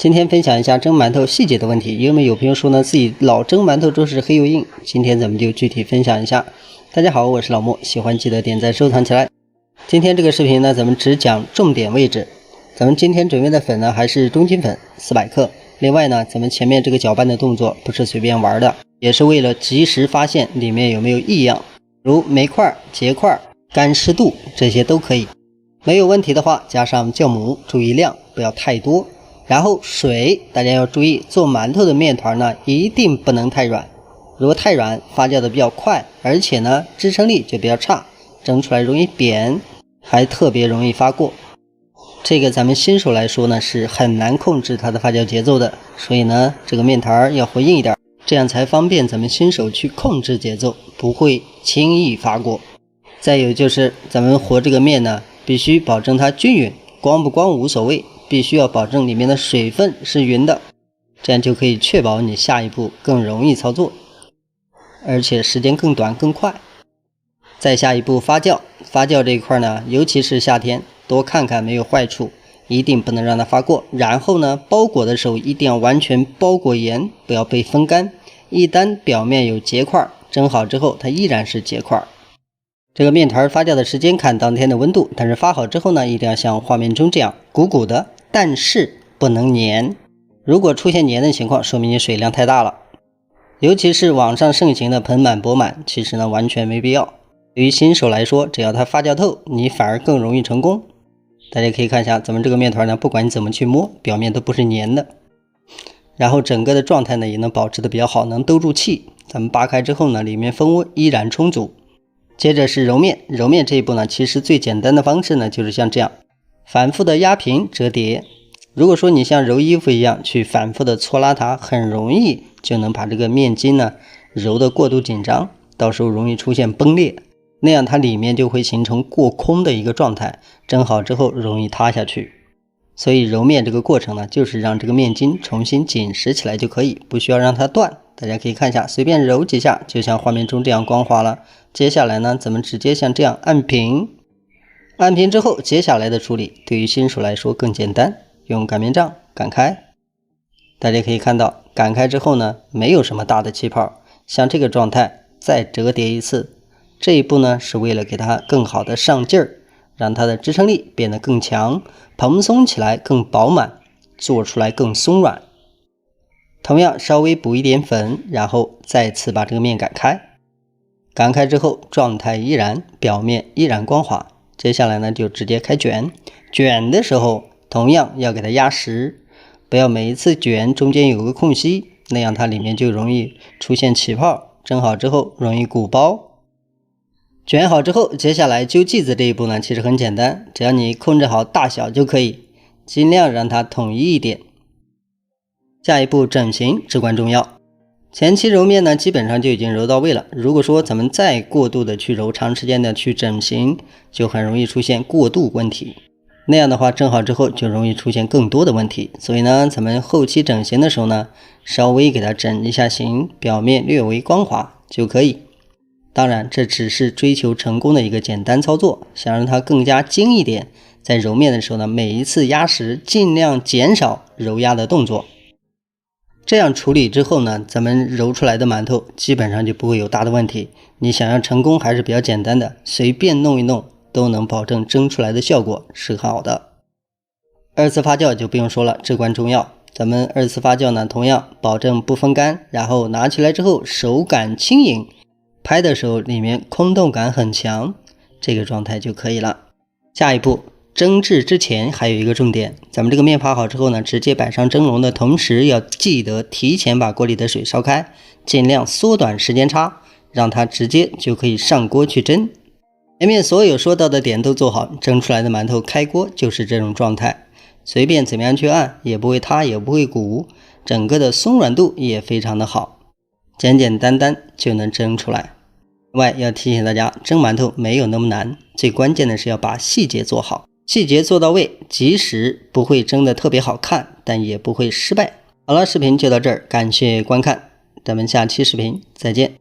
今天分享一下蒸馒頭細節的問題，因为有朋友说呢自己老蒸馒头都是黑又硬，今天咱们就具体分享一下。大家好，我是老莫，喜欢记得点赞收藏起来。今天这个视频呢，咱們只講重點位置。咱們今天準備的粉呢還是中筋粉400克。另外呢，咱們前面這個攪拌的動作不是隨便玩的，也是為了及時發現裡面有沒有異樣，如黴塊、結塊、乾濕度，這些都可以。沒有問題的話，加上酵母，注意量不要太多。然後水，大家要注意，做饅頭的麵團呢一定不能太軟，如果太軟發酵的比較快，而且呢支撐力就比較差，蒸出來容易扁，還特別容易發過。這個咱們新手來說呢是很難控制它的發酵節奏的，所以呢這個麵團要和硬一點，這樣才方便咱們新手去控制節奏，不會輕易發過。再有就是咱們和這個麵呢必須保證它均勻，光不光無所謂，必須要保證裡面的水分是勻的，這樣就可以確保你下一步更容易操作，而且時間更短更快。再下一步發酵，發酵這一塊呢，尤其是夏天，多看看沒有壞處，一定不能讓它發過。然後呢，包裹的時候一定要完全包裹嚴，不要被風乾。一旦表面有結塊，蒸好之後它依然是結塊。這個麵團發酵的時間看當天的溫度，但是發好之後呢，一定要像畫面中這樣鼓鼓的，但是不能黏。如果出現黏的情況，說明你水量太大了。尤其是網上盛行的盆滿缽滿，其實呢完全沒必要。對於新手來說，只要它發酵透，你反而更容易成功。大家可以看一下，咱們這個麵團呢，不管你怎麼去摸，表面都不是黏的。然後整個的狀態呢，也能保持的比較好，能兜住氣。咱們扒開之後呢，裡面蜂窩依然充足。接着是揉面，揉面這一步呢，其實最簡單的方式呢，就是像這樣，反覆的壓平折疊。如果說你像揉衣服一樣去反覆的搓拉它，很容易就能把這個面筋呢揉得過度緊張，到時候容易出現崩裂，那樣它裡面就會形成過空的一個狀態，蒸好之後容易塌下去。所以揉面這個過程呢，就是讓這個面筋重新緊實起來就可以，不需要讓它斷。大家可以看一下，隨便揉幾下，就像畫面中這樣光滑了。接下來呢，咱們直接像這樣按平，按平之後，接下來的處理對於新手來說更簡單，用擀面杖擀開。大家可以看到，擀開之後呢，沒有什麼大的氣泡，像這個狀態再折疊一次。這一步呢，是為了給它更好的上勁兒，讓它的支撐力變得更強，蓬鬆起來更飽滿，做出來更鬆軟。同樣稍微補一點粉，然後再次把這個面擀開。擀開之後狀態依然，表面依然光滑。接下來呢就直接開卷。卷的時候同樣要給它壓實，不要每一次卷中間有個空隙，那樣它裡面就容易出現起泡，蒸好之後容易鼓包。卷好之後，接下來揪劑子這一步呢其實很簡單，只要你控制好大小就可以，盡量讓它統一一點。下一步整形至關重要，前期揉麵呢基本上就已經揉到位了，如果說咱們再過度的去揉，長時間的去整形，就很容易出現過度問題，那樣的話蒸好之後就容易出現更多的問題。所以呢咱們後期整形的時候呢，稍微給它整一下形，表面略微光滑就可以。當然這只是追求成功的一個簡單操作，想讓它更加精一點，在揉麵的時候呢，每一次壓實盡量減少揉壓的動作。這樣處理之後呢，咱們揉出來的饅頭基本上就不會有大的問題。你想要成功還是比較簡單的，隨便弄一弄都能保證蒸出來的效果是好的。二次發酵就不用說了，至關重要。咱們二次發酵呢，同樣保證不風乾，然後拿起來之後手感輕盈，拍的時候裡面空洞感很強，這個狀態就可以了。下一步蒸製之前還有一個重點，咱們這個麵發好之後呢，直接擺上蒸籠的同時，要記得提前把鍋裡的水燒開，盡量縮短時間差，讓它直接就可以上鍋去蒸。前面所有說到的點都做好，蒸出來的饅頭開鍋就是這種狀態，隨便怎麼樣去按也不會塌也不會鼓，整個的鬆軟度也非常的好，簡簡單單就能蒸出來。另外要提醒大家，蒸饅頭沒有那麼難，最關鍵的是要把細節做好。細節做到位，即使不會蒸得特別好看，但也不會失敗。好了，視頻就到這兒，感謝觀看，咱們下期視頻再見。